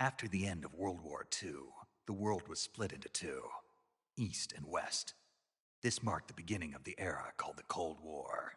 After the end of World War II, the world was split into two, East and West. This marked the beginning of the era called the Cold War.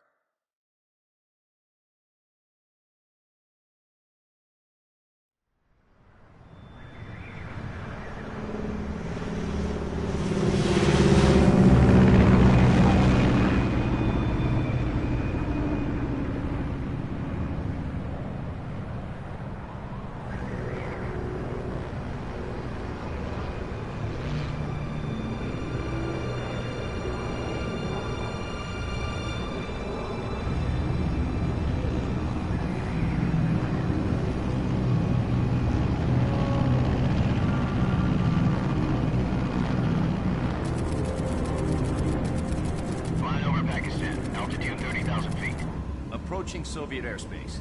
Approaching Soviet airspace.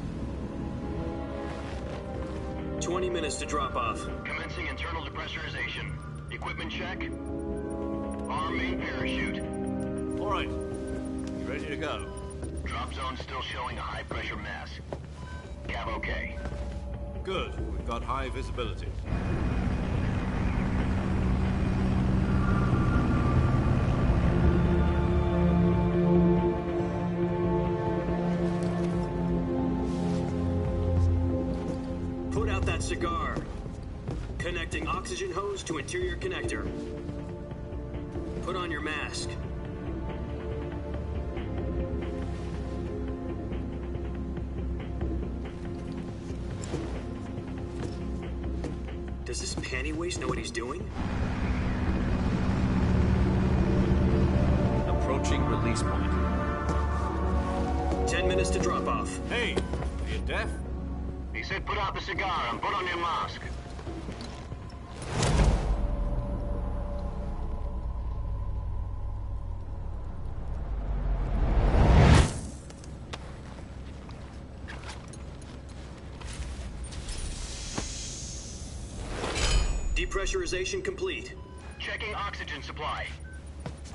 20 minutes to drop off. Commencing internal depressurization. Equipment check. Arm main parachute. All right. You ready to go? Drop zone still showing a high pressure mass. Cav okay. Good. We've got high visibility. Cigar. Connecting oxygen hose to interior connector. Put on your mask. Does this panty waste know what he's doing? Approaching release point. 10 minutes to drop off. Hey, are you deaf? He said put out the cigar and put on your mask. Depressurization complete. Checking oxygen supply.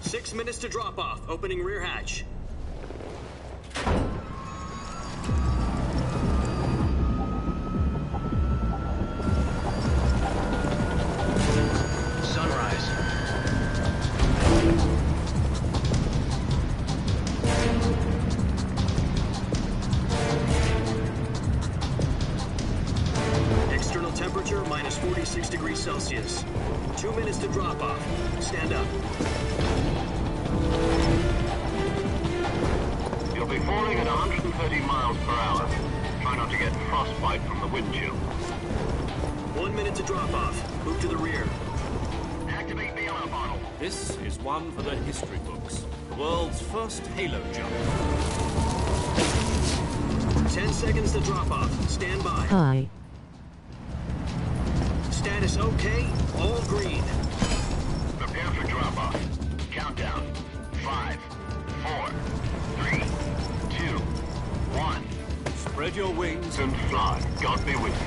6 minutes to drop off. Opening rear hatch. Temperature minus 46 degrees Celsius. 2 minutes to drop off. Stand up. You'll be falling at 130 miles per hour. Try not to get frostbite from the wind chill. 1 minute to drop off. Move to the rear. Activate the alarm bottle. This is one for the history books. The world's first halo jump. 10 seconds to drop off. Stand by. Hi. Status okay, all green. Prepare for drop-off. Countdown. 5, 4, 3, 2, 1. Spread your wings And fly. God be with you.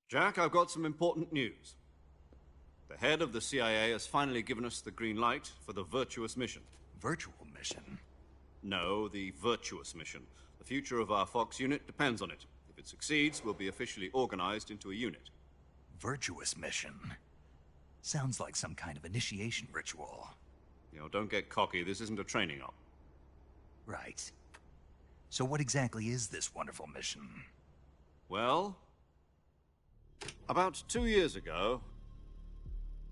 Jack, I've got some important news. The head of the CIA has finally given us the green light for the virtuous mission. Virtual mission? No, the virtuous mission. The future of our Fox unit depends on it. If it succeeds, we'll be officially organized into a unit. Virtuous mission? Sounds like some kind of initiation ritual. You know, don't get cocky. This isn't a training op. Right. So what exactly is this wonderful mission? Well, about 2 years ago,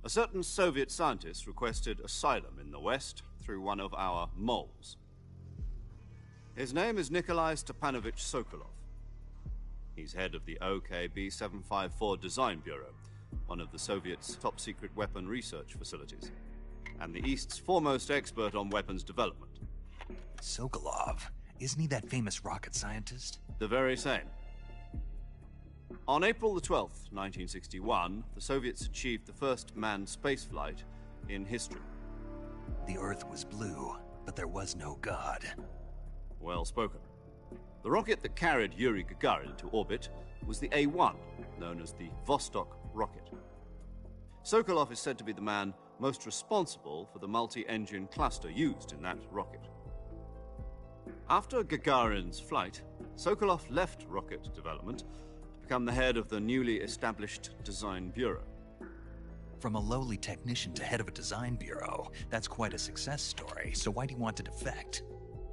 a certain Soviet scientist requested asylum in the West through one of our moles. His name is Nikolai Stepanovich Sokolov. He's head of the OKB-754 Design Bureau, one of the Soviets' top-secret weapon research facilities, and the East's foremost expert on weapons development. Sokolov? Isn't he that famous rocket scientist? The very same. On April the 12th, 1961, the Soviets achieved the first manned spaceflight in history. The Earth was blue, but there was no God. Well spoken. The rocket that carried Yuri Gagarin to orbit was the A-1, known as the Vostok rocket. Sokolov is said to be the man most responsible for the multi-engine cluster used in that rocket. After Gagarin's flight, Sokolov left rocket development to become the head of the newly established Design Bureau. From a lowly technician to head of a design bureau, that's quite a success story, so why'd he want to defect?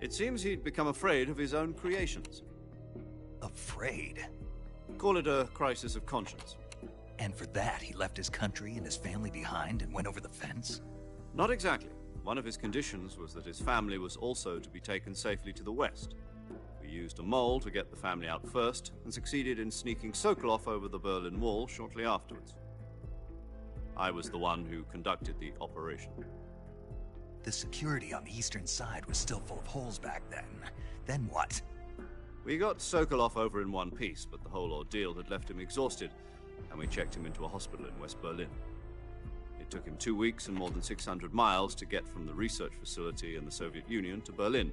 It seems he'd become afraid of his own creations. Afraid? Call it a crisis of conscience. And for that, he left his country and his family behind and went over the fence? Not exactly. One of his conditions was that his family was also to be taken safely to the west. We used a mole to get the family out first, and succeeded in sneaking Sokolov over the Berlin Wall shortly afterwards. I was the one who conducted the operation. The security on the eastern side was still full of holes back then. Then what? We got Sokolov over in one piece, but the whole ordeal had left him exhausted, and we checked him into a hospital in West Berlin. It took him 2 weeks and more than 600 miles to get from the research facility in the Soviet Union to Berlin.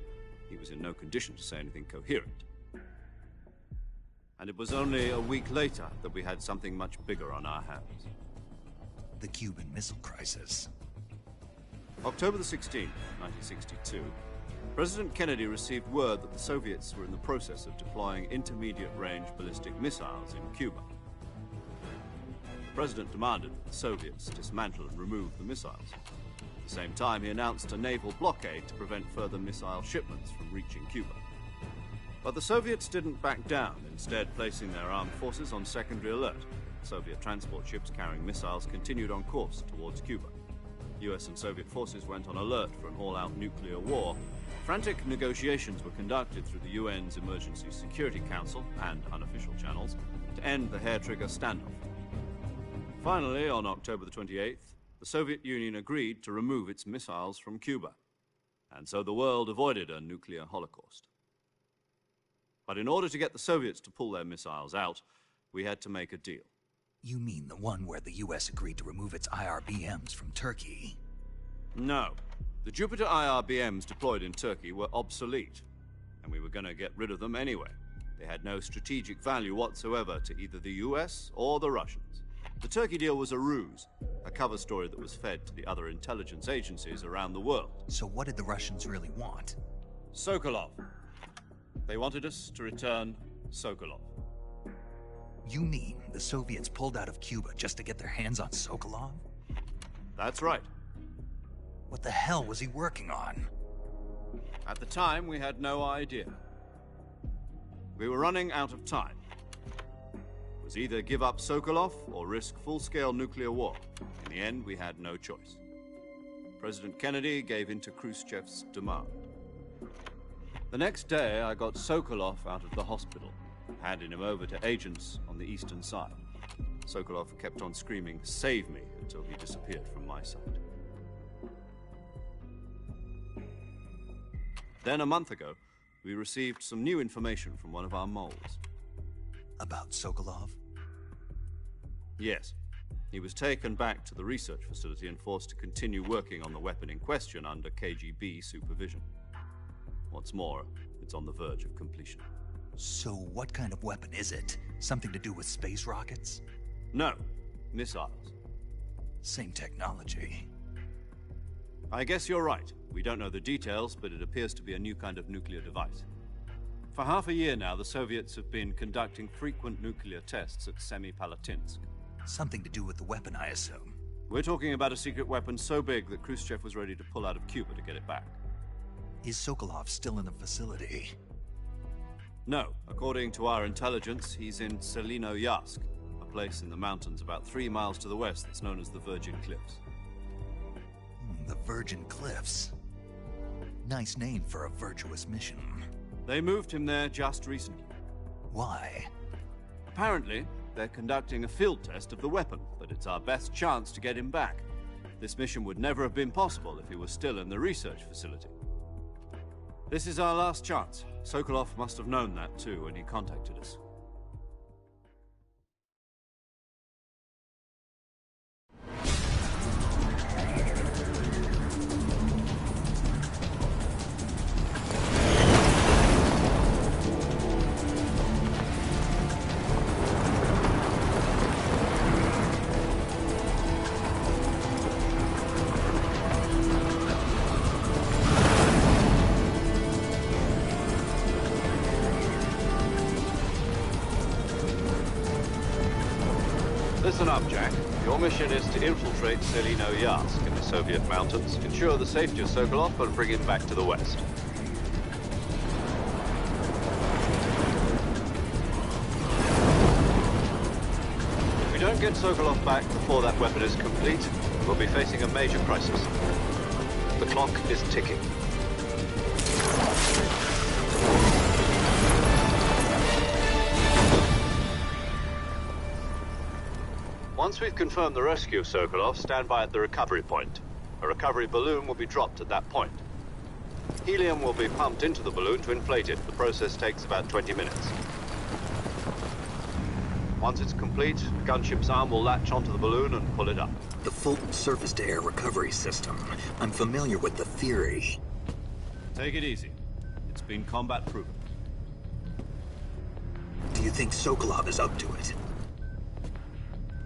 He was in no condition to say anything coherent. And it was only a week later that we had something much bigger on our hands. The Cuban Missile Crisis. October the 16th, 1962, President Kennedy received word that the Soviets were in the process of deploying intermediate-range ballistic missiles in Cuba. The President demanded that the Soviets dismantle and remove the missiles. At the same time, he announced a naval blockade to prevent further missile shipments from reaching Cuba. But the Soviets didn't back down, instead placing their armed forces on secondary alert. Soviet transport ships carrying missiles continued on course towards Cuba. US and Soviet forces went on alert for an all-out nuclear war. Frantic negotiations were conducted through the UN's Emergency Security Council and unofficial channels to end the hair-trigger standoff. Finally, on October the 28th, the Soviet Union agreed to remove its missiles from Cuba, and so the world avoided a nuclear holocaust. But in order to get the Soviets to pull their missiles out, we had to make a deal. You mean the one where the US agreed to remove its IRBMs from Turkey? No. The Jupiter IRBMs deployed in Turkey were obsolete, and we were going to get rid of them anyway. They had no strategic value whatsoever to either the US or the Russians. The Turkey deal was a ruse, a cover story that was fed to the other intelligence agencies around the world. So what did the Russians really want? Sokolov. They wanted us to return Sokolov. You mean the Soviets pulled out of Cuba just to get their hands on Sokolov? That's right. What the hell was he working on? At the time, we had no idea. We were running out of time. It was either give up Sokolov or risk full-scale nuclear war. In the end, we had no choice. President Kennedy gave in to Khrushchev's demand. The next day, I got Sokolov out of the hospital, handing him over to agents on the eastern side. Sokolov kept on screaming, "Save me," until he disappeared from my sight. Then, a month ago, we received some new information from one of our moles. About Sokolov? Yes. He was taken back to the research facility and forced to continue working on the weapon in question under KGB supervision. What's more, it's on the verge of completion. So what kind of weapon is it? Something to do with space rockets? No, missiles. Same technology. I guess you're right. We don't know the details, but it appears to be a new kind of nuclear device. For half a year now, the Soviets have been conducting frequent nuclear tests at Semipalatinsk. Something to do with the weapon, I assume. We're talking about a secret weapon so big that Khrushchev was ready to pull out of Cuba to get it back. Is Sokolov still in the facility? No. According to our intelligence, he's in Selinoyarsk, a place in the mountains about 3 miles to the west that's known as the Virgin Cliffs. The Virgin Cliffs. Nice name for a virtuous mission. They moved him there just recently. Why? Apparently, they're conducting a field test of the weapon, but it's our best chance to get him back. This mission would never have been possible if he was still in the research facility. This is our last chance. Sokolov must have known that too when he contacted us. Listen up, Jack. Your mission is to infiltrate Selino-Yarsk in the Soviet mountains, ensure the safety of Sokolov, and bring him back to the west. If we don't get Sokolov back before that weapon is complete, we'll be facing a major crisis. The clock is ticking. Once we've confirmed the rescue of Sokolov, stand by at the recovery point. A recovery balloon will be dropped at that point. Helium will be pumped into the balloon to inflate it. The process takes about 20 minutes. Once it's complete, the gunship's arm will latch onto the balloon and pull it up. The Fulton surface-to-air recovery system. I'm familiar with the theory. Take it easy. It's been combat-proven. Do you think Sokolov is up to it?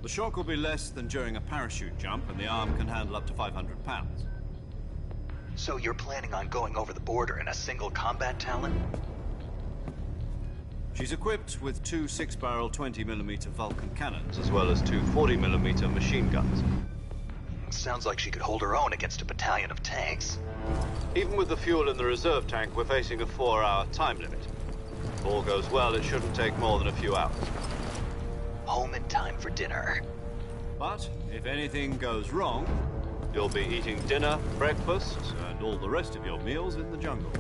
The shock will be less than during a parachute jump, and the arm can handle up to 500 pounds. So you're planning on going over the border in a single combat Talon? She's equipped with two 6-barrel 20mm Vulcan cannons, as well as two 40mm machine guns. Sounds like she could hold her own against a battalion of tanks. Even with the fuel in the reserve tank, we're facing a 4-hour time limit. If all goes well, it shouldn't take more than a few hours. Home in time for dinner. But if anything goes wrong, you'll be eating dinner, breakfast, and all the rest of your meals in the jungle.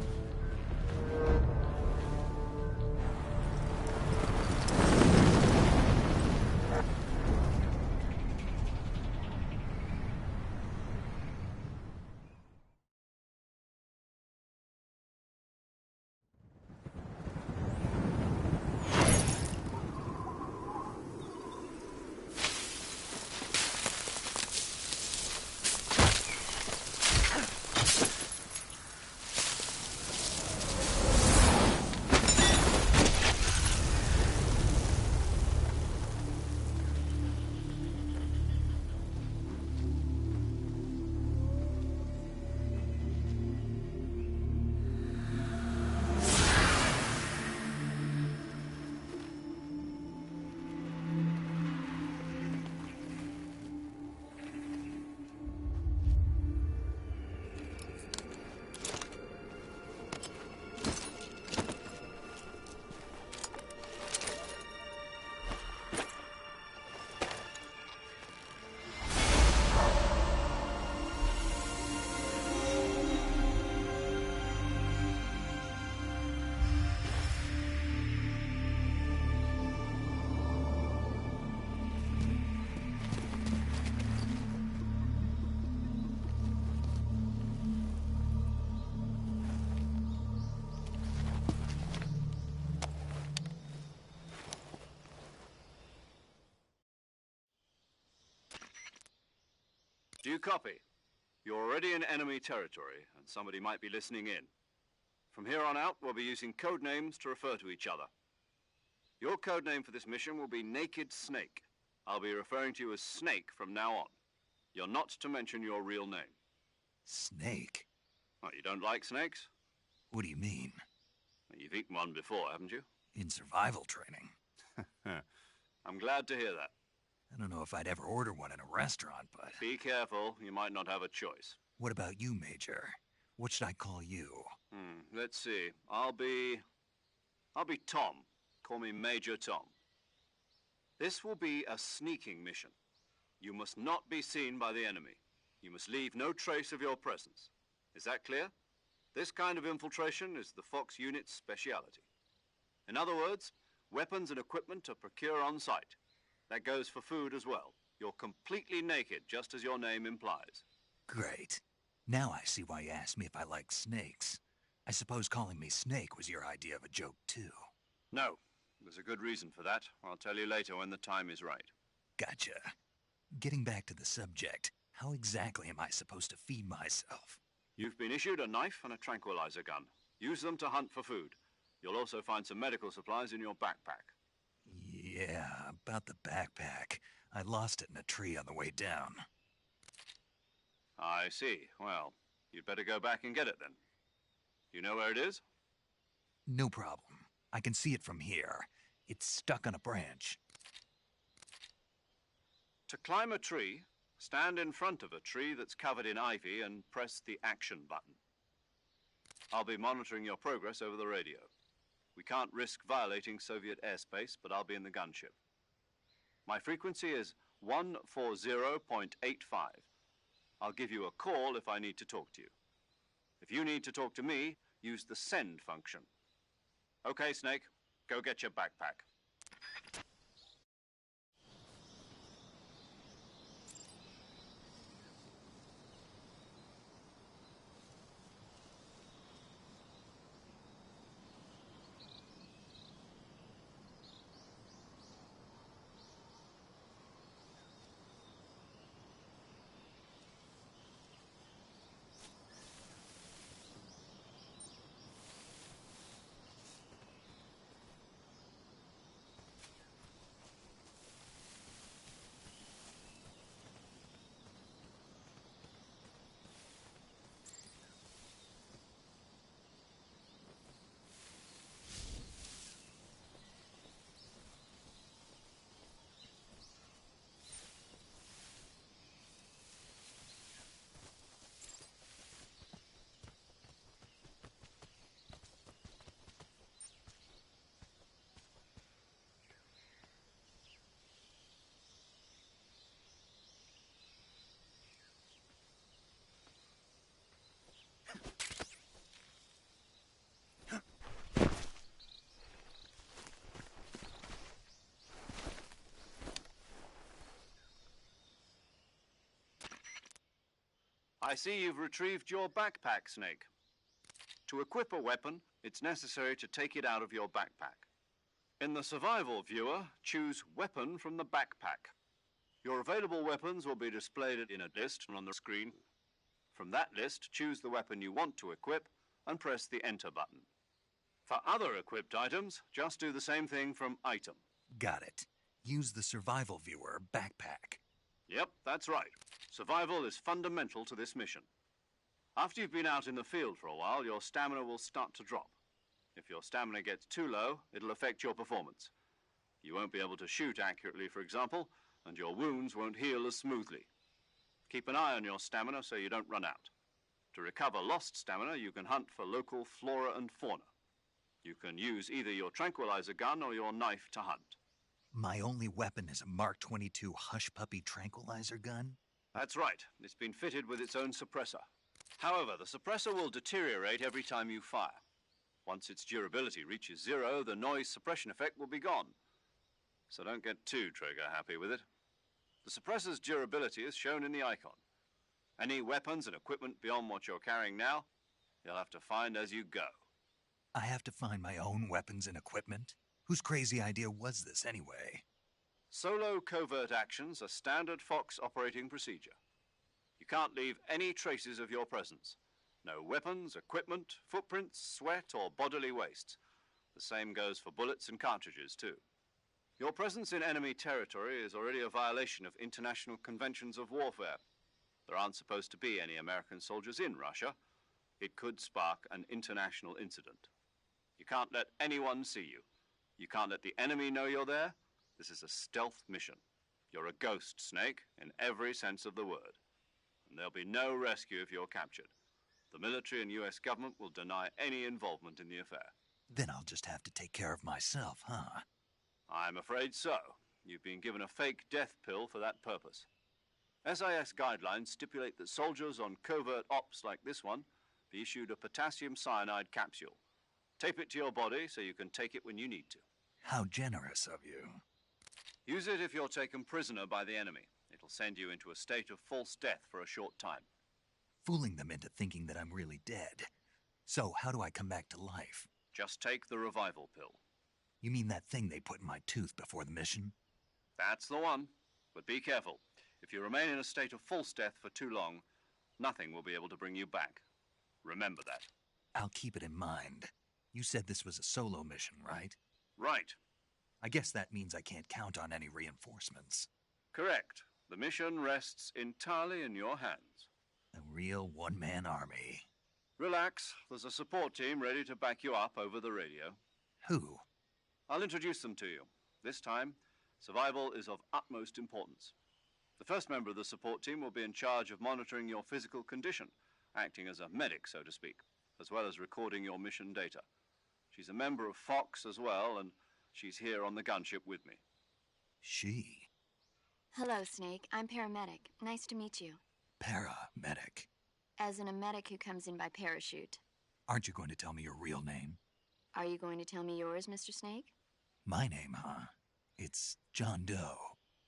Do you copy? You're already in enemy territory, and somebody might be listening in. From here on out, we'll be using code names to refer to each other. Your code name for this mission will be Naked Snake. I'll be referring to you as Snake from now on. You're not to mention your real name. Snake? Well, you don't like snakes? What do you mean? Well, you've eaten one before, haven't you? In survival training. I'm glad to hear that. I don't know if I'd ever order one in a restaurant, but... Be careful, you might not have a choice. What about you, Major? What should I call you? Let's see. I'll be Tom. Call me Major Tom. This will be a sneaking mission. You must not be seen by the enemy. You must leave no trace of your presence. Is that clear? This kind of infiltration is the Fox unit's speciality. In other words, weapons and equipment are procured on site. That goes for food as well. You're completely naked, just as your name implies. Great. Now I see why you asked me if I like snakes. I suppose calling me Snake was your idea of a joke, too. No. There's a good reason for that. I'll tell you later when the time is right. Gotcha. Getting back to the subject, how exactly am I supposed to feed myself? You've been issued a knife and a tranquilizer gun. Use them to hunt for food. You'll also find some medical supplies in your backpack. Yeah, about the backpack. I lost it in a tree on the way down. I see. Well, you'd better go back and get it then. You know where it is? No problem. I can see it from here. It's stuck on a branch. To climb a tree, stand in front of a tree that's covered in ivy and press the action button. I'll be monitoring your progress over the radio. We can't risk violating Soviet airspace, but I'll be in the gunship. My frequency is 140.85. I'll give you a call if I need to talk to you. If you need to talk to me, use the send function. Okay, Snake, go get your backpack. I see you've retrieved your backpack, Snake. To equip a weapon, it's necessary to take it out of your backpack. In the survival viewer, choose Weapon from the backpack. Your available weapons will be displayed in a list on the screen. From that list, choose the weapon you want to equip and press the Enter button. For other equipped items, just do the same thing from Item. Got it. Use the survival viewer backpack. Yep, that's right. Survival is fundamental to this mission. After you've been out in the field for a while, your stamina will start to drop. If your stamina gets too low, it'll affect your performance. You won't be able to shoot accurately, for example, and your wounds won't heal as smoothly. Keep an eye on your stamina so you don't run out. To recover lost stamina, you can hunt for local flora and fauna. You can use either your tranquilizer gun or your knife to hunt. My only weapon is a Mark 22 Hush Puppy tranquilizer gun? That's right. It's been fitted with its own suppressor. However, the suppressor will deteriorate every time you fire. Once its durability reaches 0, the noise suppression effect will be gone. So don't get too trigger happy with it. The suppressor's durability is shown in the icon. Any weapons and equipment beyond what you're carrying now, you'll have to find as you go. I have to find my own weapons and equipment? Whose crazy idea was this, anyway? Solo covert actions are standard Fox operating procedure. You can't leave any traces of your presence. No weapons, equipment, footprints, sweat, or bodily waste. The same goes for bullets and cartridges, too. Your presence in enemy territory is already a violation of international conventions of warfare. There aren't supposed to be any American soldiers in Russia. It could spark an international incident. You can't let anyone see you. You can't let the enemy know you're there. This is a stealth mission. You're a ghost, Snake, in every sense of the word. And there'll be no rescue if you're captured. The military and US government will deny any involvement in the affair. Then I'll just have to take care of myself, huh? I'm afraid so. You've been given a fake death pill for that purpose. SIS guidelines stipulate that soldiers on covert ops like this one be issued a potassium cyanide capsule. Tape it to your body so you can take it when you need to. How generous of you. Use it if you're taken prisoner by the enemy. It'll send you into a state of false death for a short time. Fooling them into thinking that I'm really dead. So, how do I come back to life? Just take the revival pill. You mean that thing they put in my tooth before the mission? That's the one. But be careful. If you remain in a state of false death for too long, nothing will be able to bring you back. Remember that. I'll keep it in mind. You said this was a solo mission, right? Right. I guess that means I can't count on any reinforcements. Correct. The mission rests entirely in your hands. A real one-man army. Relax. There's a support team ready to back you up over the radio. Who? I'll introduce them to you. This time, survival is of utmost importance. The first member of the support team will be in charge of monitoring your physical condition, acting as a medic, so to speak, as well as recording your mission data. She's a member of Fox as well, and she's here on the gunship with me. She? Hello, Snake. I'm paramedic. Nice to meet you. Paramedic. As in a medic who comes in by parachute. Aren't you going to tell me your real name? Are you going to tell me yours, Mr. Snake? My name, huh? It's John Doe.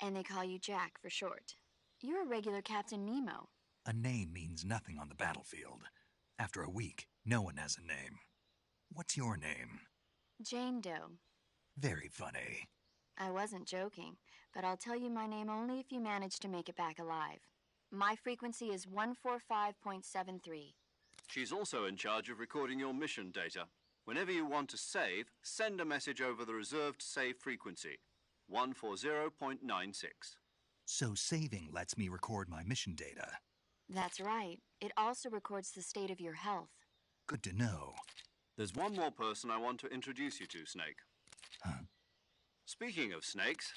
And they call you Jack for short. You're a regular Captain Nemo. A name means nothing on the battlefield. After a week, no one has a name. What's your name? Jane Doe. Very funny. I wasn't joking, but I'll tell you my name only if you manage to make it back alive. My frequency is 145.73. She's also in charge of recording your mission data. Whenever you want to save, send a message over the reserved save frequency, 140.96. So saving lets me record my mission data. That's right. It also records the state of your health. Good to know. There's one more person I want to introduce you to, Snake. Huh? Speaking of snakes,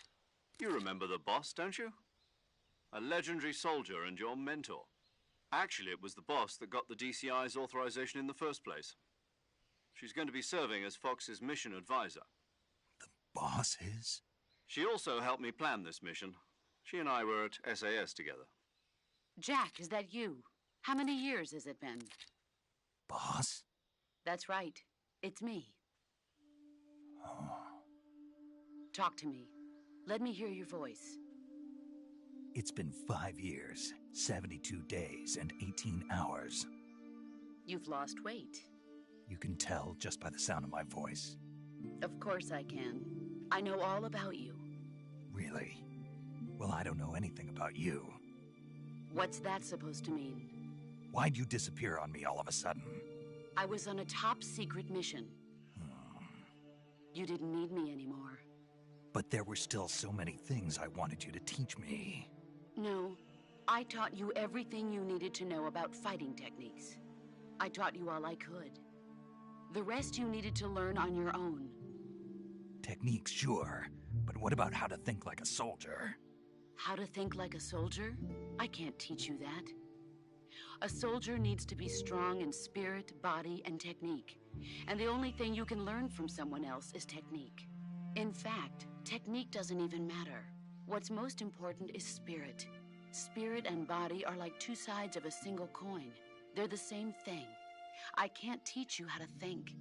you remember the boss, don't you? A legendary soldier and your mentor. Actually, it was the boss that got the DCI's authorization in the first place. She's going to be serving as Fox's mission advisor. The boss is? She also helped me plan this mission. She and I were at SAS together. Jack, is that you? How many years has it been? Boss? That's right. It's me. Oh. Talk to me. Let me hear your voice. It's been 5 years, 72 days, and 18 hours. You've lost weight. You can tell just by the sound of my voice. Of course I can. I know all about you. Really? Well, I don't know anything about you. What's that supposed to mean? Why'd you disappear on me all of a sudden? I was on a top-secret mission. You didn't need me anymore. But there were still so many things I wanted you to teach me. No, I taught you everything you needed to know about fighting techniques. I taught you all I could. The rest you needed to learn on your own. Techniques, sure. But what about how to think like a soldier? How to think like a soldier? I can't teach you that. A soldier needs to be strong in spirit, body, and technique. And the only thing you can learn from someone else is technique. In fact, technique doesn't even matter. What's most important is spirit. Spirit and body are like two sides of a single coin. They're the same thing. I can't teach you how to think.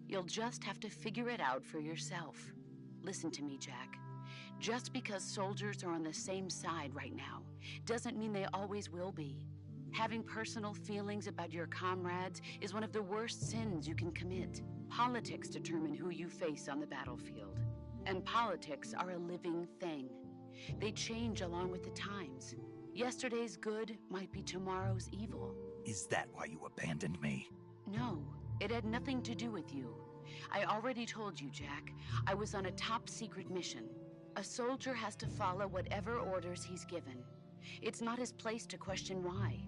You'll just have to figure it out for yourself. Listen to me, Jack. Just because soldiers are on the same side right now doesn't mean they always will be. Having personal feelings about your comrades is one of the worst sins you can commit. Politics determine who you face on the battlefield. And politics are a living thing. They change along with the times. Yesterday's good might be tomorrow's evil. Is that why you abandoned me? No, it had nothing to do with you. I already told you, Jack. I was on a top-secret mission. A soldier has to follow whatever orders he's given. It's not his place to question why.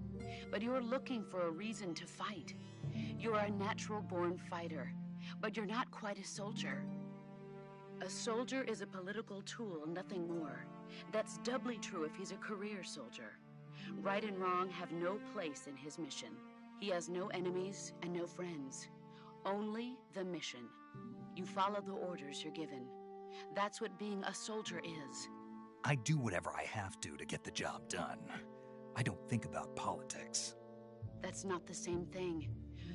But you're looking for a reason to fight. You're a natural-born fighter, but you're not quite a soldier. A soldier is a political tool, nothing more. That's doubly true if he's a career soldier. Right and wrong have no place in his mission. He has no enemies and no friends. Only the mission. You follow the orders you're given. That's what being a soldier is. I do whatever I have to get the job done. I don't think about politics. That's not the same thing.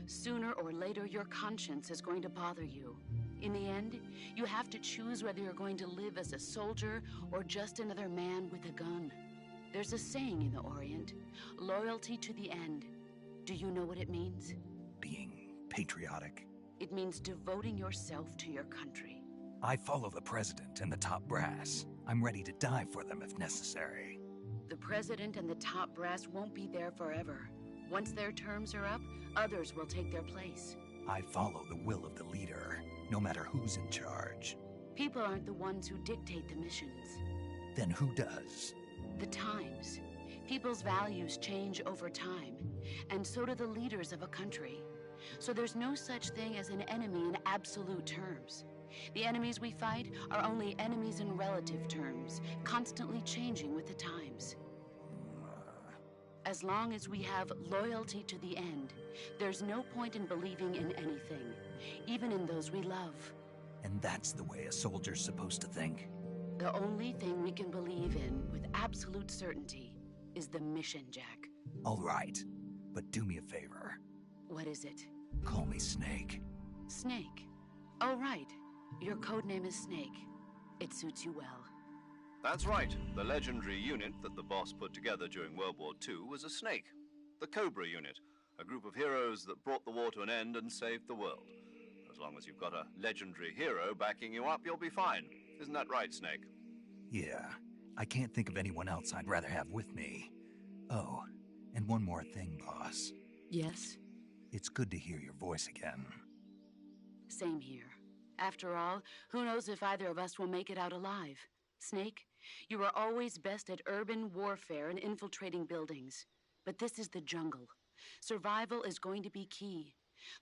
Sooner or later, your conscience is going to bother you. In the end, you have to choose whether you're going to live as a soldier or just another man with a gun. There's a saying in the Orient, loyalty to the end. Do you know what it means? Being patriotic. It means devoting yourself to your country. I follow the president and the top brass. I'm ready to die for them if necessary. The president and the top brass won't be there forever. Once their terms are up, others will take their place. I follow the will of the leader, no matter who's in charge. People aren't the ones who dictate the missions. Then who does? The times. People's values change over time, and so do the leaders of a country. So there's no such thing as an enemy in absolute terms. The enemies we fight are only enemies in relative terms, constantly changing with the times. As long as we have loyalty to the end, there's no point in believing in anything, even in those we love. And that's the way a soldier's supposed to think? The only thing we can believe in with absolute certainty is the mission, Jack. All right, but do me a favor. What is it? Call me Snake. Snake. Oh, right. Your code name is Snake. It suits you well. That's right. The legendary unit that the boss put together during World War II was a snake. The Cobra unit, a group of heroes that brought the war to an end and saved the world. As long as you've got a legendary hero backing you up, you'll be fine. Isn't that right, Snake? Yeah, I can't think of anyone else I'd rather have with me. Oh, and one more thing, boss. Yes? It's good to hear your voice again. Same here. After all, who knows if either of us will make it out alive? Snake, you are always best at urban warfare and infiltrating buildings. But this is the jungle. Survival is going to be key.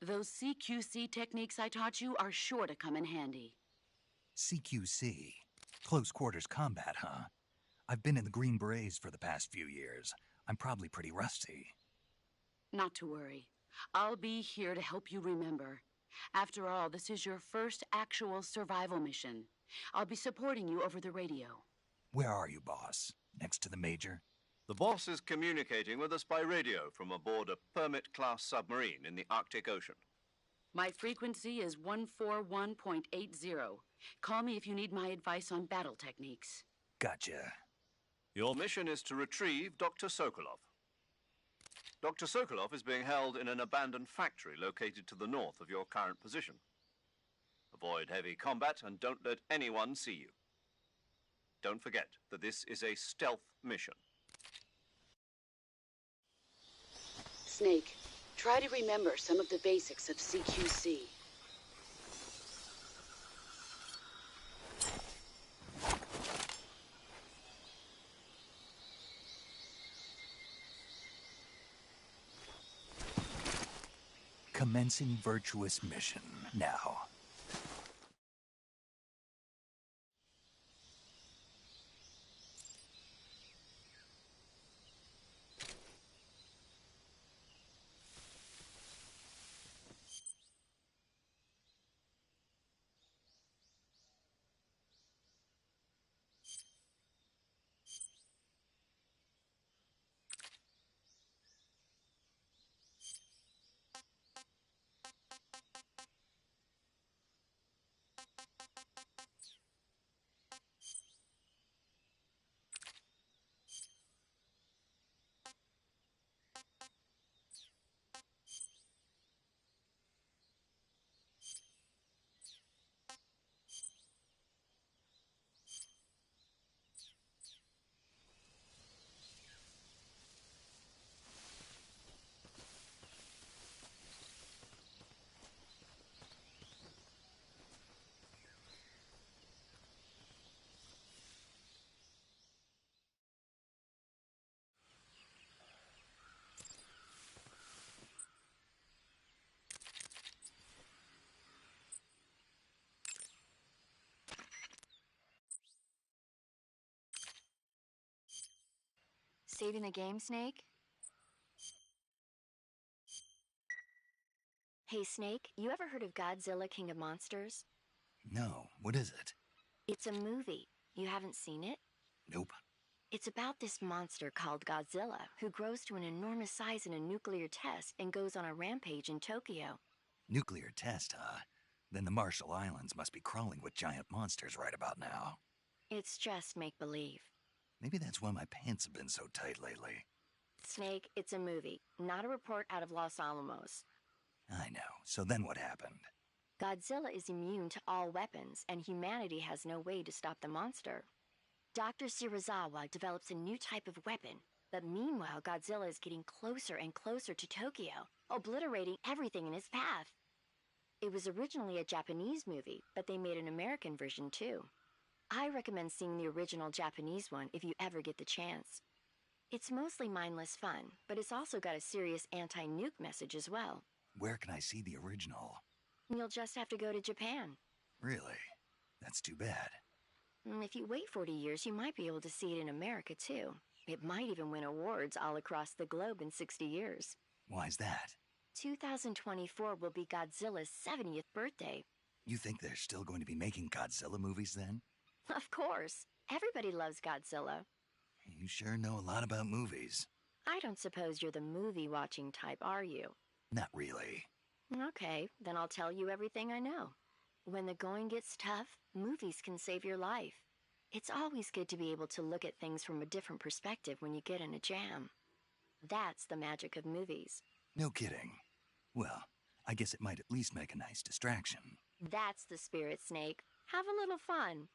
Those CQC techniques I taught you are sure to come in handy. CQC? Close quarters combat, huh? I've been in the Green Berets for the past few years. I'm probably pretty rusty. Not to worry. I'll be here to help you remember. After all, this is your first actual survival mission. I'll be supporting you over the radio. Where are you, boss? Next to the Major? The boss is communicating with us by radio from aboard a Permit-class submarine in the Arctic Ocean. My frequency is 141.80. Call me if you need my advice on battle techniques. Gotcha. Your mission is to retrieve Dr. Sokolov. Dr. Sokolov is being held in an abandoned factory located to the north of your current position. Avoid heavy combat and don't let anyone see you. Don't forget that this is a stealth mission. Snake, try to remember some of the basics of CQC. Commencing virtuous mission now. Saving the game, Snake? Hey, Snake, you ever heard of Godzilla, King of Monsters? No, what is it? It's a movie. You haven't seen it? Nope. It's about this monster called Godzilla, who grows to an enormous size in a nuclear test and goes on a rampage in Tokyo. Nuclear test, huh? Then the Marshall Islands must be crawling with giant monsters right about now. It's just make-believe. Maybe that's why my pants have been so tight lately. Snake, it's a movie, not a report out of Los Alamos. I know. So then what happened? Godzilla is immune to all weapons, and humanity has no way to stop the monster. Dr. Shirazawa develops a new type of weapon, but meanwhile Godzilla is getting closer and closer to Tokyo, obliterating everything in his path. It was originally a Japanese movie, but they made an American version too. I recommend seeing the original Japanese one if you ever get the chance. It's mostly mindless fun, but it's also got a serious anti-nuke message as well. Where can I see the original? You'll just have to go to Japan. Really? That's too bad. If you wait 40 years, you might be able to see it in America too. It might even win awards all across the globe in 60 years. Why's that? 2024 will be Godzilla's 70th birthday. You think they're still going to be making Godzilla movies then? Of course. Everybody loves Godzilla. You sure know a lot about movies. I don't suppose you're the movie-watching type, are you? Not really. Okay, then I'll tell you everything I know. When the going gets tough, movies can save your life. It's always good to be able to look at things from a different perspective when you get in a jam. That's the magic of movies. No kidding. Well, I guess it might at least make a nice distraction. That's the spirit, Snake. Have a little fun.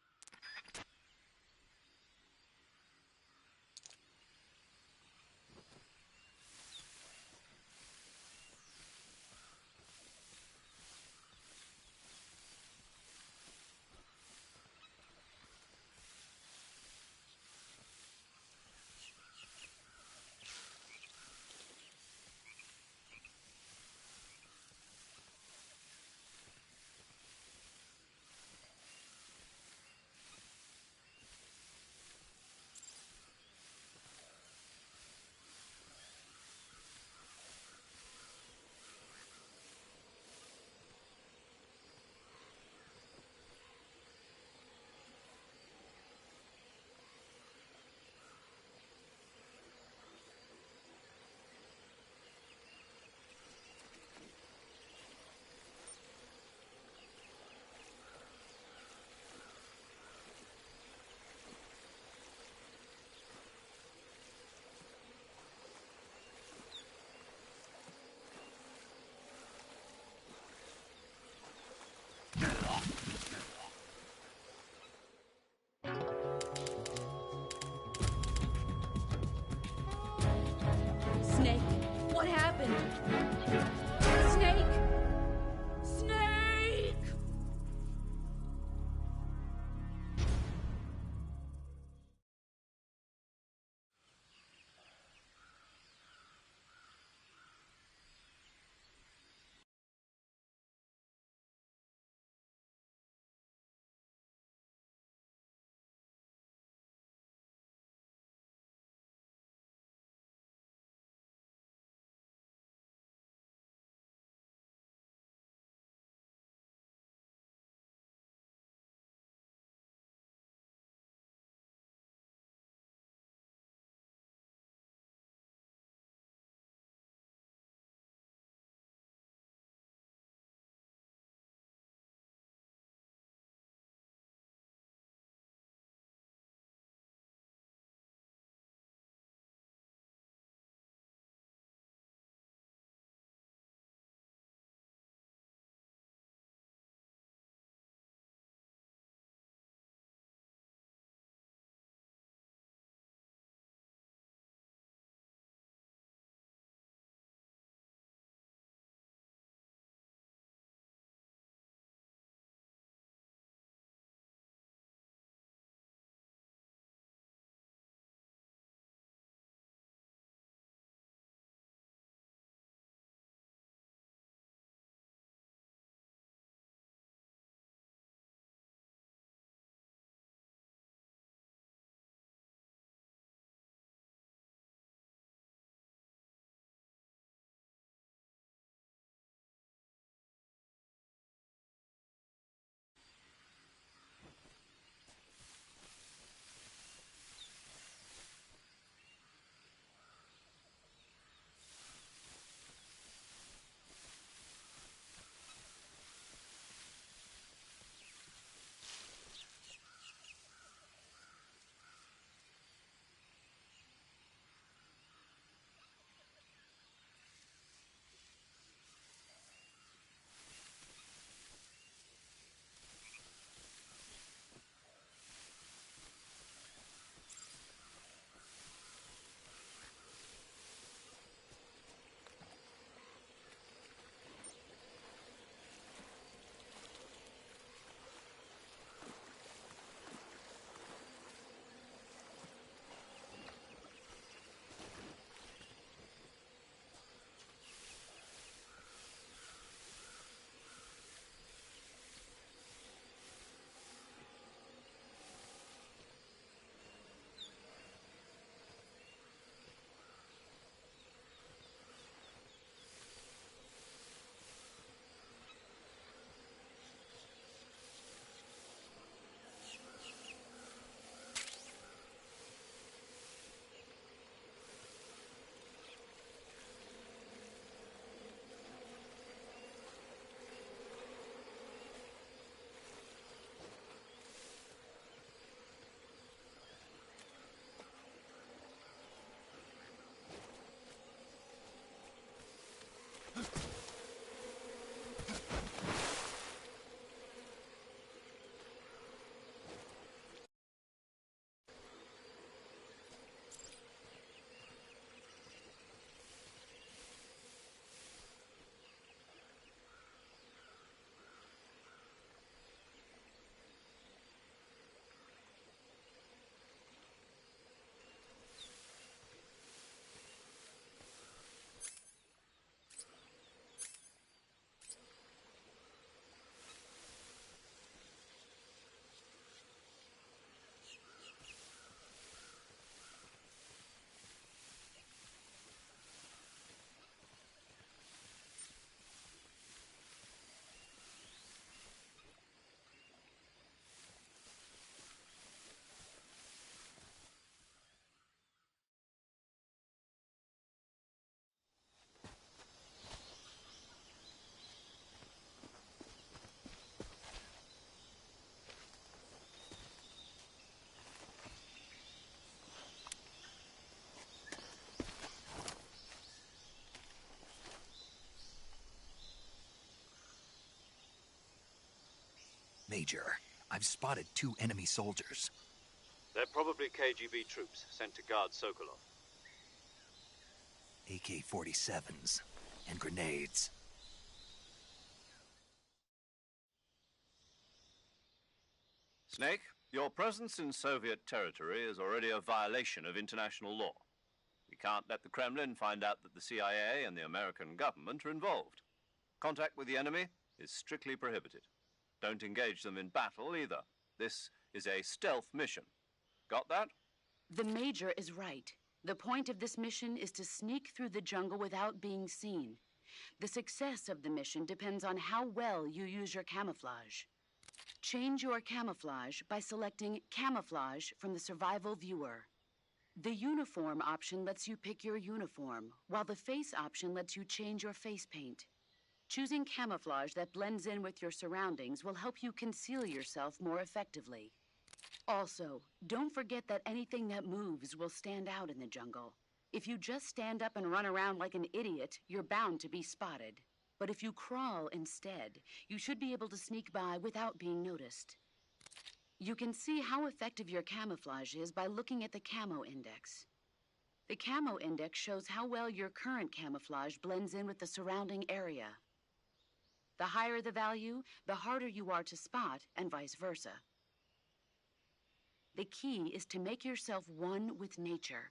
Snake, what happened? Major, I've spotted 2 enemy soldiers. They're probably KGB troops sent to guard Sokolov. AK-47s and grenades. Snake, your presence in Soviet territory is already a violation of international law. We can't let the Kremlin find out that the CIA and the American government are involved. Contact with the enemy is strictly prohibited. Don't engage them in battle either. This is a stealth mission. Got that? The Major is right. The point of this mission is to sneak through the jungle without being seen. The success of the mission depends on how well you use your camouflage. Change your camouflage by selecting Camouflage from the Survival Viewer. The Uniform option lets you pick your uniform, while the Face option lets you change your face paint. Choosing camouflage that blends in with your surroundings will help you conceal yourself more effectively. Also, don't forget that anything that moves will stand out in the jungle. If you just stand up and run around like an idiot, you're bound to be spotted. But if you crawl instead, you should be able to sneak by without being noticed. You can see how effective your camouflage is by looking at the Camo Index. The Camo Index shows how well your current camouflage blends in with the surrounding area. The higher the value, the harder you are to spot, and vice versa. The key is to make yourself one with nature.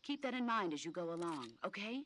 Keep that in mind as you go along, okay?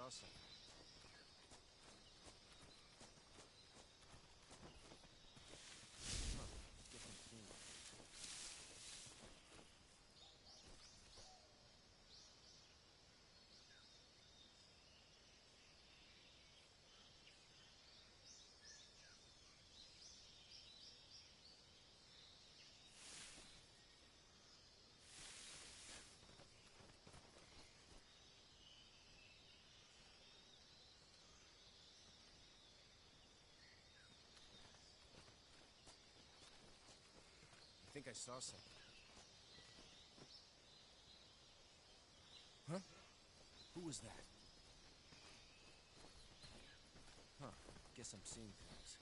saw something. Huh. Different theme. I think I saw something. Huh? Who was that? Huh. Guess I'm seeing things.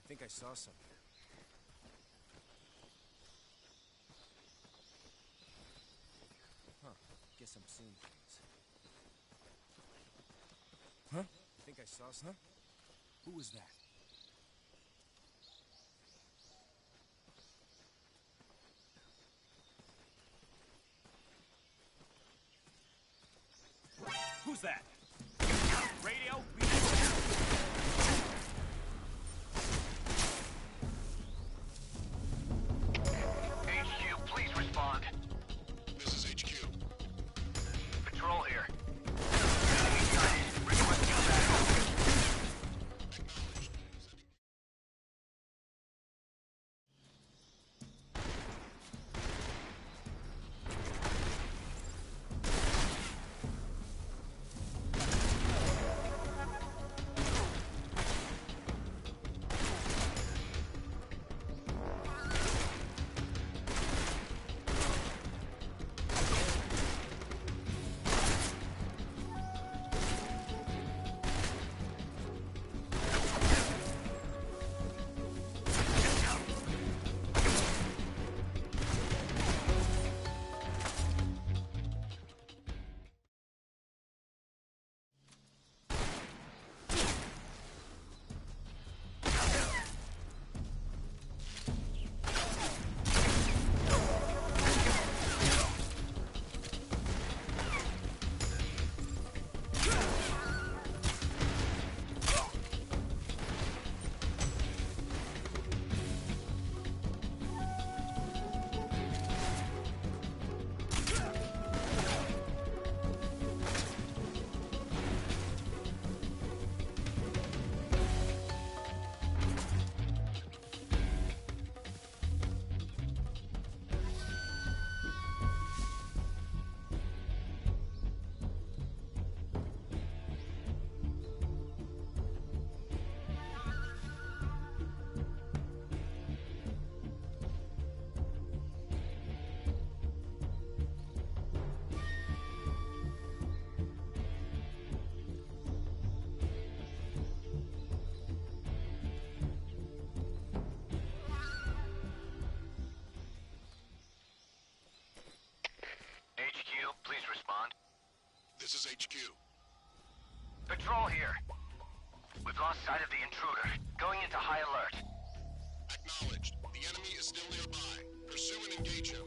I think I saw something. Huh. Guess I'm seeing things. Huh? I think I saw something. Who was that? Who's that? Radio? HQ, please respond. This is HQ. Patrol here. Enemy sighted. Requesting backup. Acknowledged. This is HQ. Patrol here. We've lost sight of the intruder. Going into high alert. Acknowledged. The enemy is still nearby. Pursue and engage him.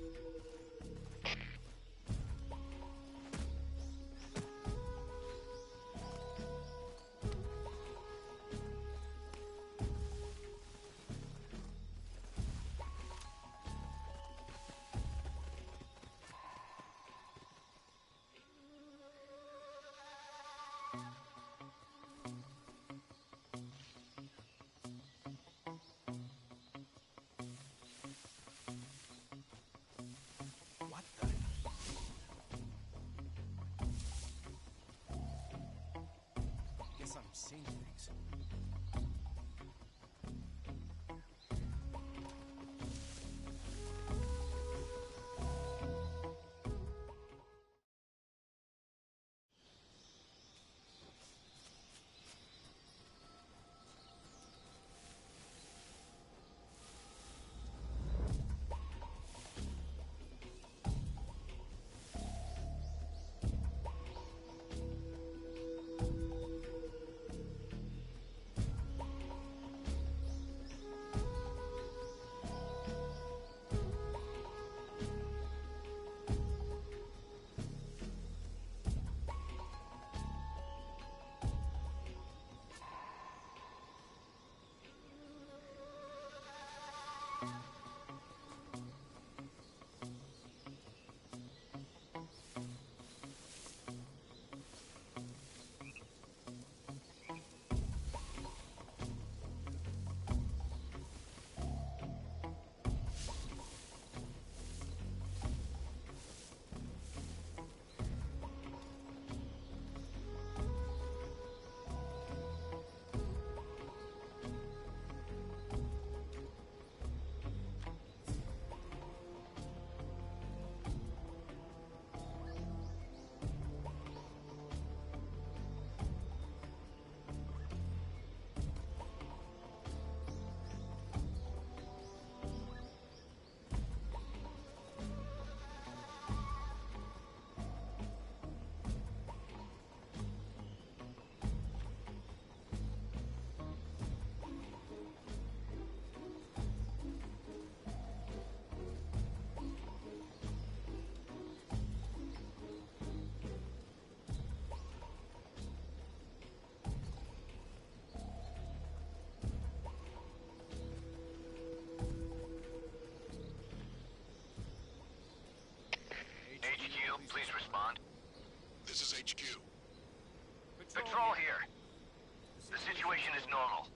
is normal.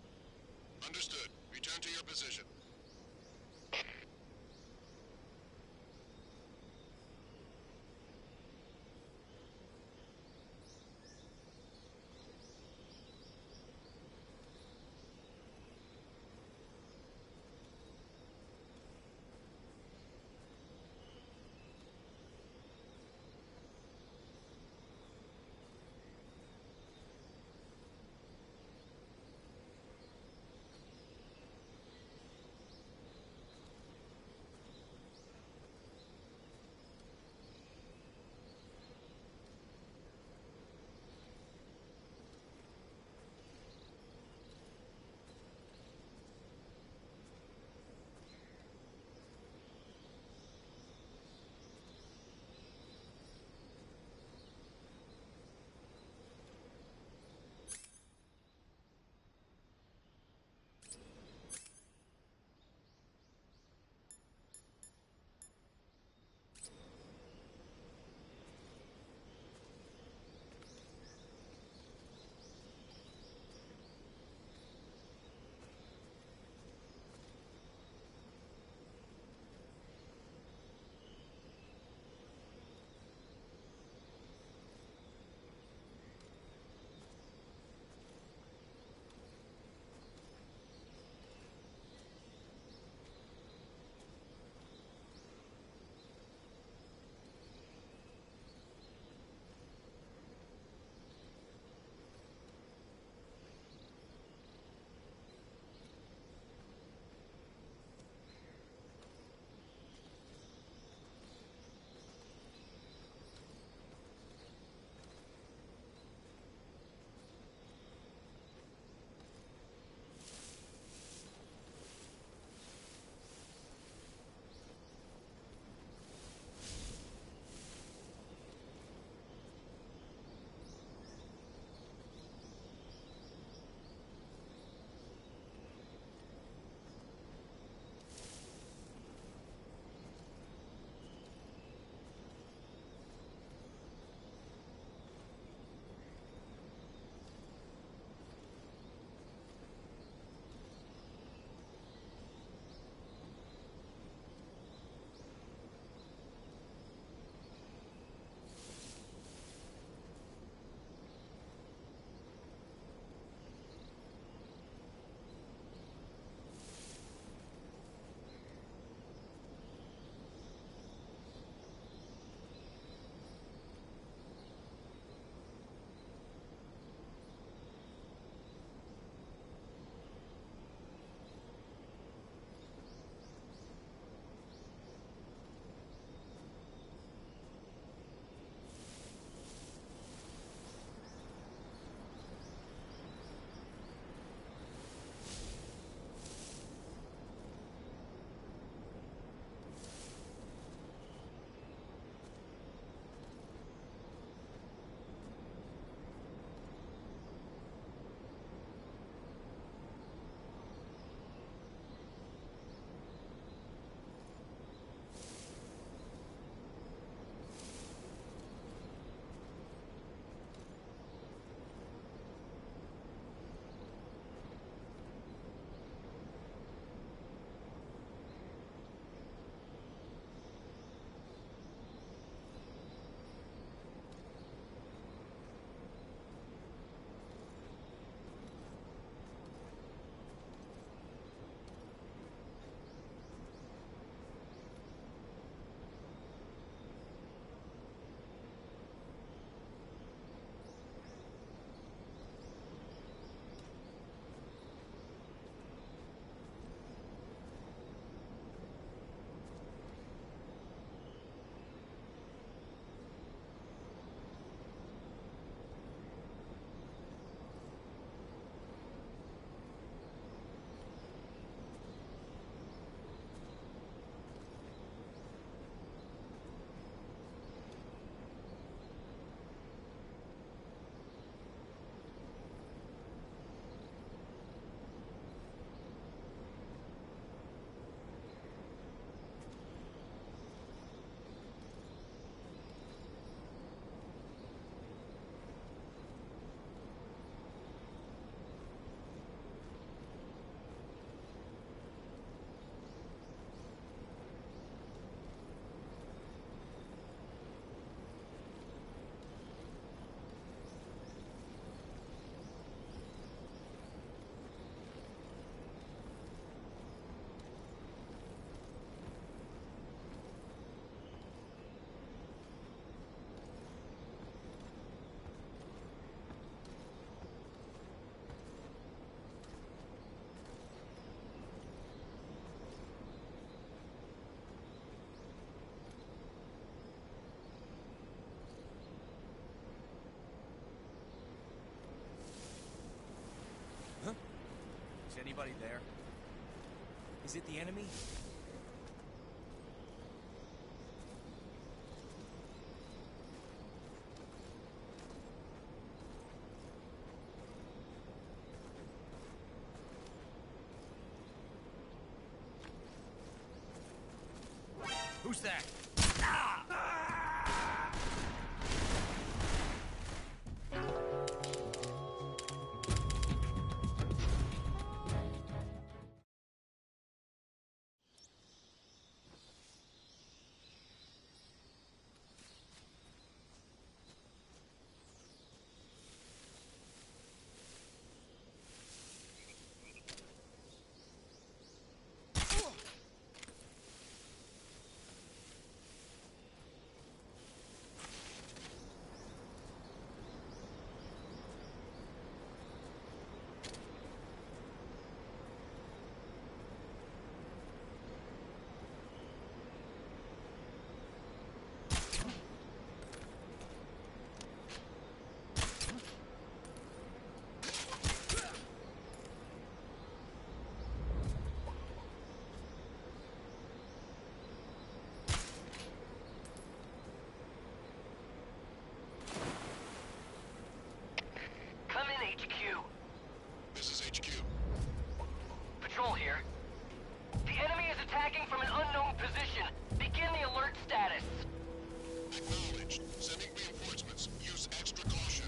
Understood. Return to your position. anybody there? Is it the enemy? Who's that? This is HQ. Patrol here. The enemy is attacking from an unknown position. Begin the alert status. Acknowledged. Sending reinforcements. Use extra caution.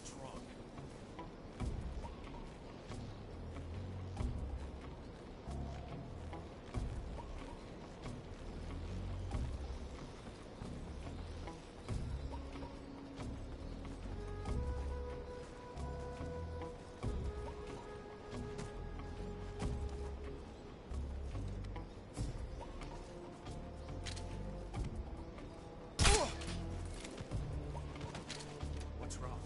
What's wrong? What's wrong?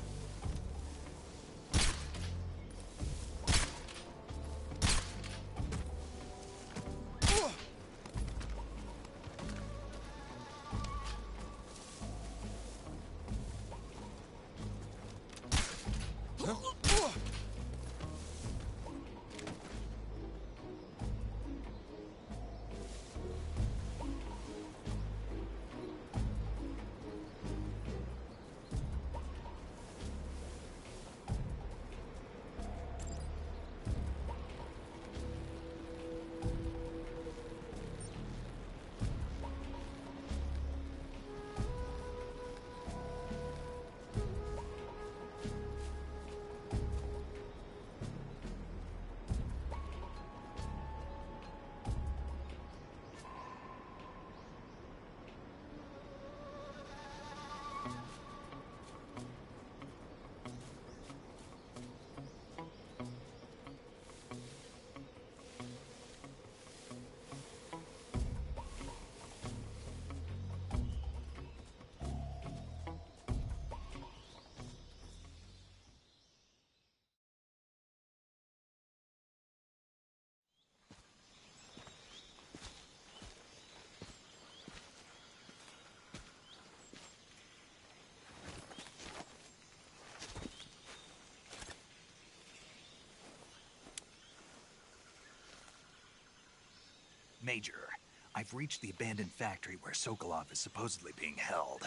Major, I've reached the abandoned factory where Sokolov is supposedly being held.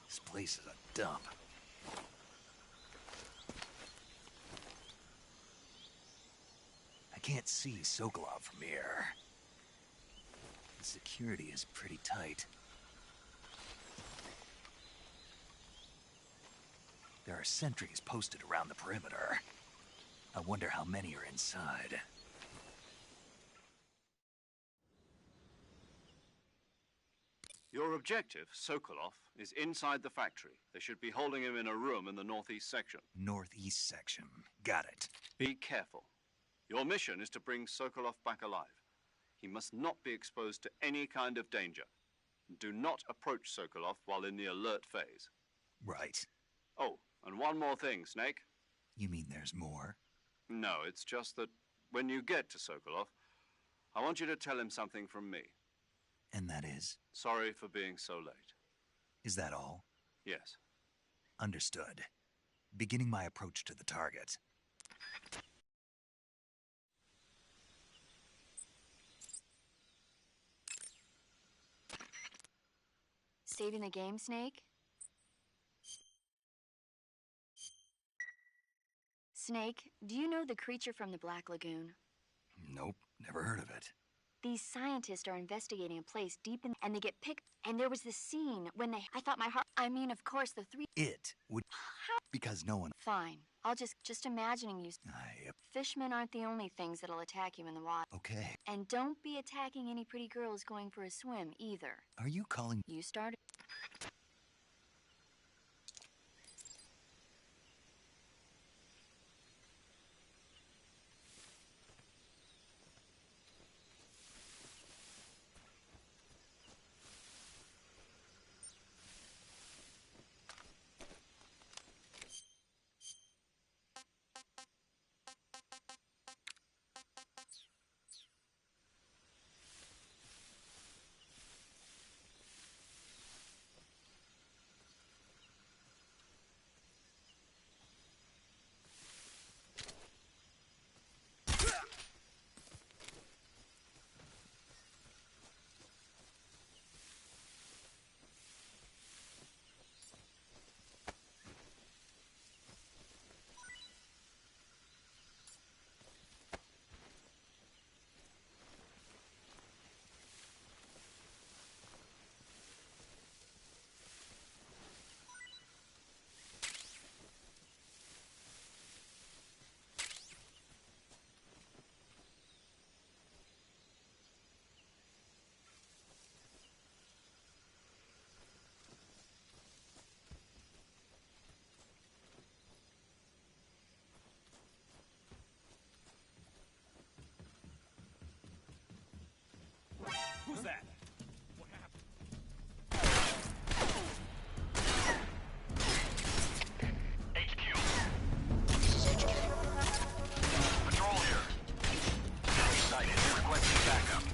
This place is a dump. I can't see Sokolov from here. The security is pretty tight. There are sentries posted around the perimeter. I wonder how many are inside. Your objective, Sokolov, is inside the factory. They should be holding him in a room in the northeast section. Northeast section. Got it. Be careful. Your mission is to bring Sokolov back alive. He must not be exposed to any kind of danger. Do not approach Sokolov while in the alert phase. Right. Oh, and one more thing, Snake. You mean there's more? No, it's just that when you get to Sokolov, I want you to tell him something from me. And that is? Sorry for being so late. Is that all? Yes. Understood. Beginning my approach to the target. Saving the game, Snake? Snake, do you know the creature from the Black Lagoon? Nope, never heard of it. These scientists are investigating a place deep in, and they get picked. And there was this scene when I thought my heart. I mean, of course, the three. It would. Because no one. Fine. I'll just imagining you. Fishmen aren't the only things that'll attack you in the water. Okay. And don't be attacking any pretty girls going for a swim either. Are you calling? You started. Who's that? What happened? HQ. This is HQ. Patrol here. Enemy sighted. Requesting backup.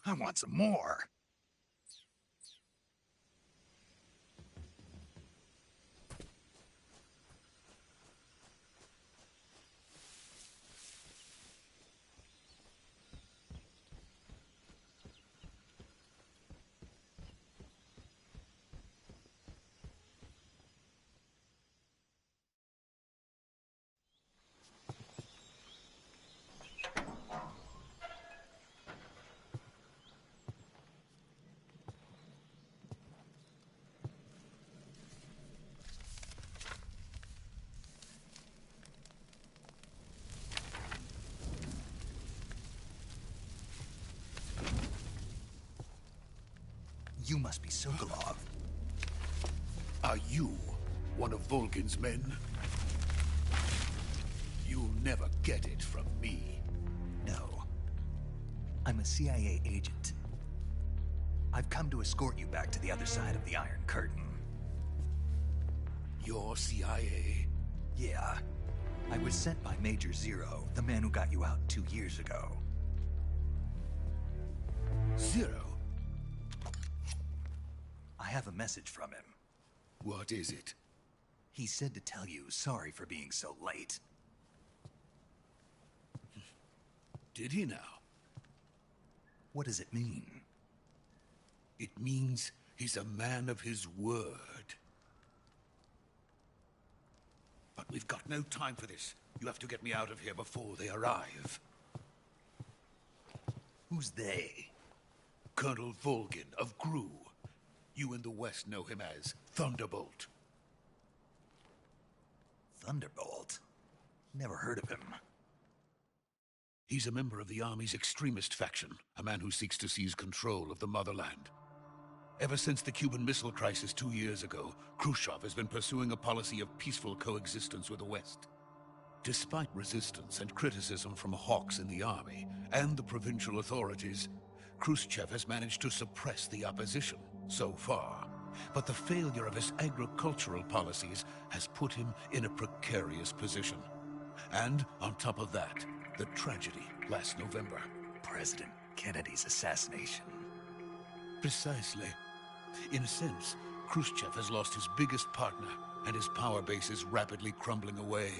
I want some more. You must be Sokolov. Are you one of Volgin's men? You'll never get it from me. No. I'm a CIA agent. I've come to escort you back to the other side of the Iron Curtain. You're CIA? Yeah. I was sent by Major Zero, the man who got you out 2 years ago. Zero? I have a message from him. What is it? He said to tell you sorry for being so late. Did he now? What does it mean? It means he's a man of his word. But we've got no time for this. You have to get me out of here before they arrive. Who's they? Colonel Volgin of GRU. You in the West know him as Thunderbolt. Thunderbolt? Never heard of him. He's a member of the Army's extremist faction, a man who seeks to seize control of the motherland. Ever since the Cuban Missile Crisis 2 years ago, Khrushchev has been pursuing a policy of peaceful coexistence with the West. Despite resistance and criticism from hawks in the army and the provincial authorities, Khrushchev has managed to suppress the opposition so far. But the failure of his agricultural policies has put him in a precarious position. And on top of that, the tragedy last November. President Kennedy's assassination. Precisely. In a sense, Khrushchev has lost his biggest partner, and his power base is rapidly crumbling away.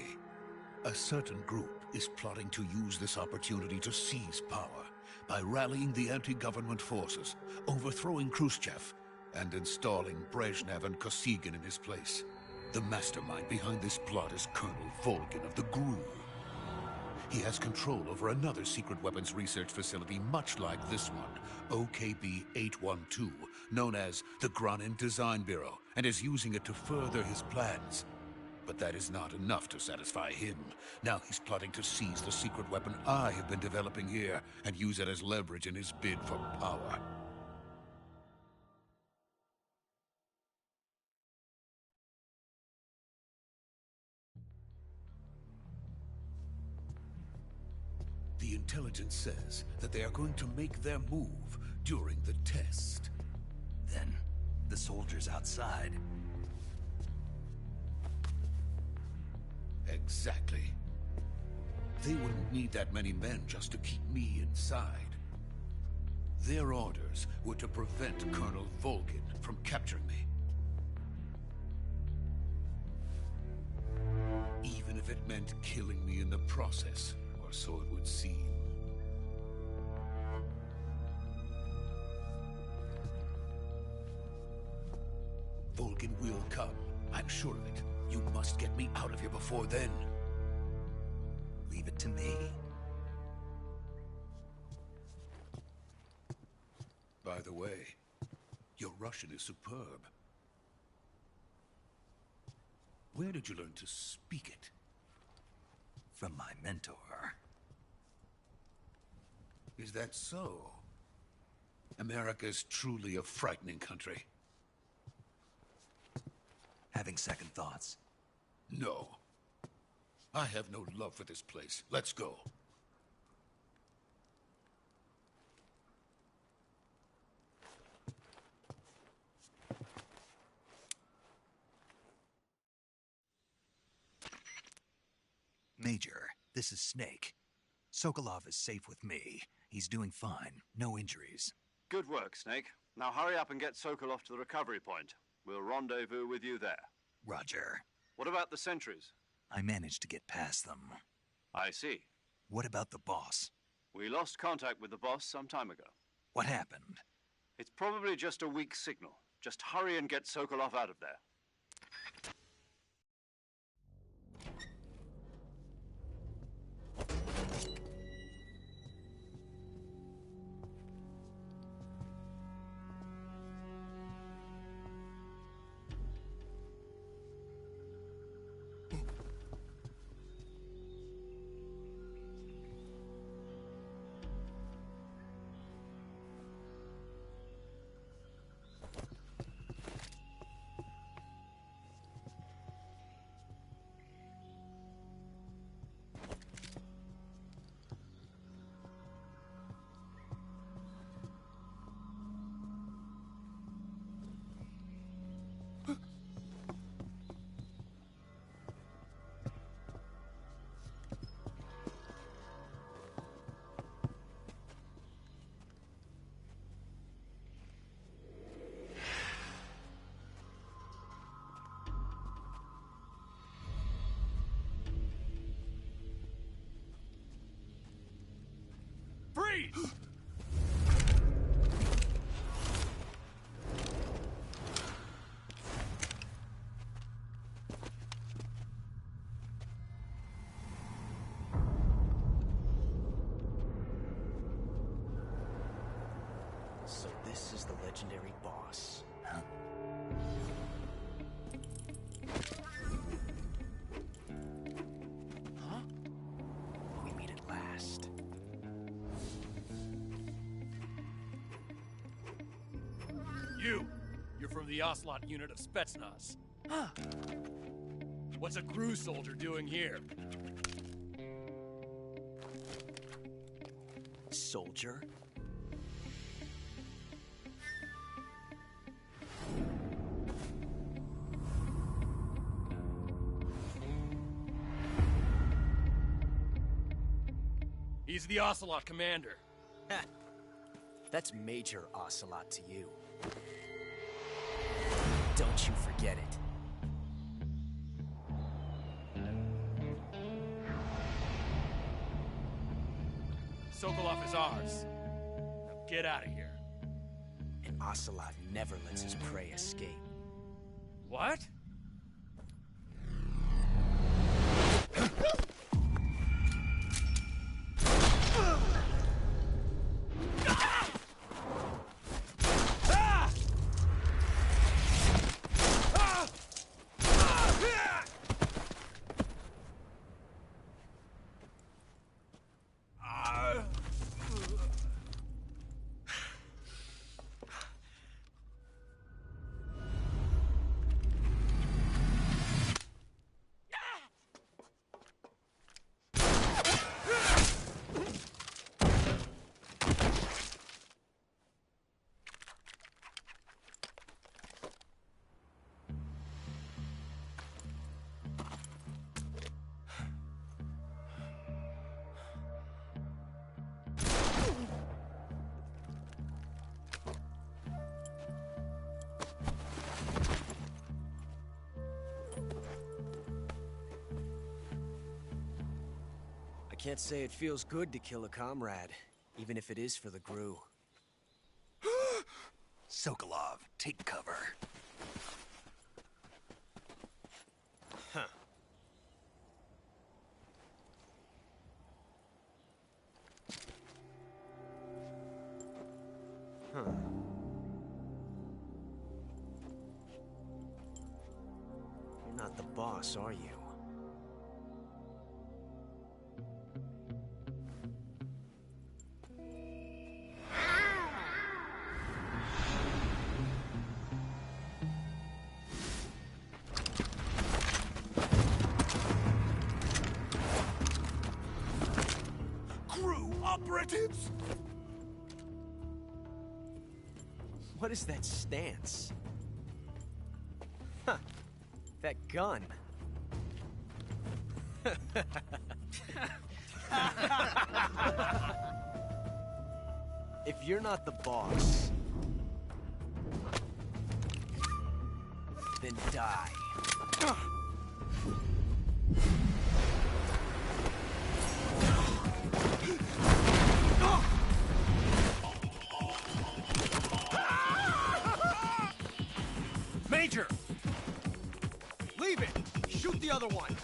A certain group is plotting to use this opportunity to seize power by rallying the anti-government forces, overthrowing Khrushchev, and installing Brezhnev and Kosygin in his place. The mastermind behind this plot is Colonel Volgin of the GRU. He has control over another secret weapons research facility much like this one, OKB-812, known as the Granin Design Bureau, and is using it to further his plans. But that is not enough to satisfy him. Now he's plotting to seize the secret weapon I have been developing here and use it as leverage in his bid for power. The intelligence says that they are going to make their move during the test. Then, the soldiers outside. Exactly. They wouldn't need that many men just to keep me inside. Their orders were to prevent Colonel Volgin from capturing me. Even if it meant killing me in the process, or so it would seem. Volgin will come. I'm sure of it. You must get me out of here before then. Leave it to me. By the way, your Russian is superb. Where did you learn to speak it? From my mentor. Is that so? America is truly a frightening country. Having second thoughts? No. I have no love for this place. Let's go. Major, this is Snake. Sokolov is safe with me. He's doing fine. No injuries. Good work, Snake. Now hurry up and get Sokolov to the recovery point. We'll rendezvous with you there. Roger. What about the sentries? I managed to get past them. I see. What about the boss? We lost contact with the boss some time ago. What happened? It's probably just a weak signal. Just hurry and get Sokolov out of there. Please. So this is the legendary boss. Huh? Huh? We meet at last. You're from the Ocelot unit of Spetsnaz. Huh. What's a crew soldier doing here? Soldier? He's the Ocelot commander. Ha! That's Major Ocelot to you. Don't you forget it. Sokolov is ours. Now get out of here. And Ocelot never lets his prey escape. What? I can't say it feels good to kill a comrade, even if it is for the GRU. Sokolov, take cover. Huh. Huh. You're not the boss, are you? Operatives? What is that stance? Huh. That gun. If you're not the boss, then die. Major! Leave it! Shoot the other one!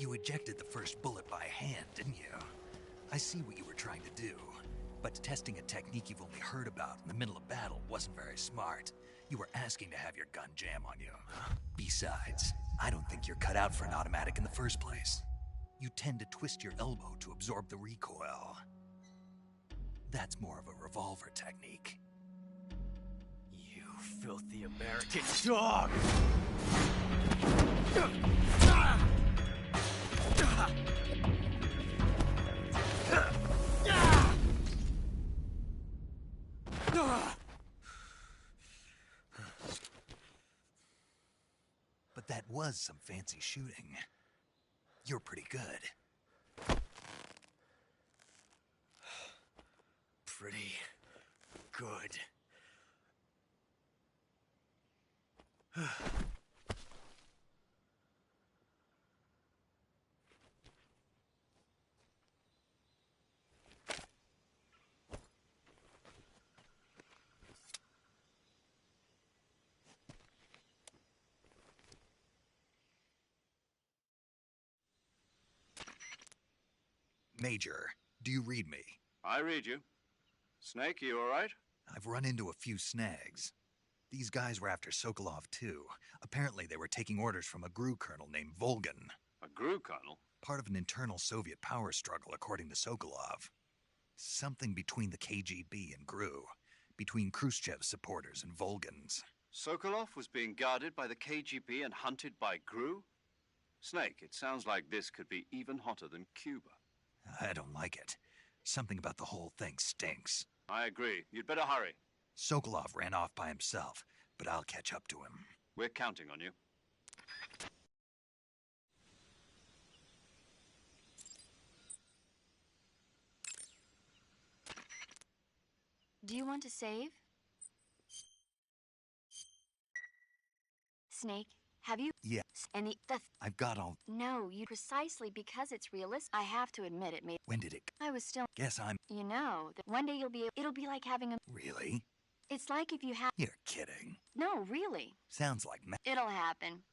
You ejected the first bullet by hand, didn't you? I see what you were trying to do. But testing a technique you've only heard about in the middle of battle wasn't very smart. You were asking to have your gun jam on you. Besides, I don't think you're cut out for an automatic in the first place. You tend to twist your elbow to absorb the recoil. That's more of a revolver technique. You filthy American dog! But that was some fancy shooting. You're pretty good. Pretty good. Major, do you read me? I read you. Snake, you all right? I've run into a few snags. These guys were after Sokolov, too. Apparently they were taking orders from a GRU colonel named Volgan. A GRU colonel? Part of an internal Soviet power struggle, according to Sokolov. Something between the KGB and GRU. Between Khrushchev's supporters and Volgan's. Sokolov was being guarded by the KGB and hunted by GRU? Snake, it sounds like this could be even hotter than Cuba. I don't like it. Something about the whole thing stinks. I agree. You'd better hurry. Sokolov ran off by himself, but I'll catch up to him. We're counting on you. Do you want to save? Snake, have you? Yeah. And I've got all... No, you precisely because it's realistic. I have to admit it made... When did it... I was still... Guess I'm... You know, that one day it'll be like having a... Really? It's like if you have... You're kidding. No, really. Sounds like... It'll happen.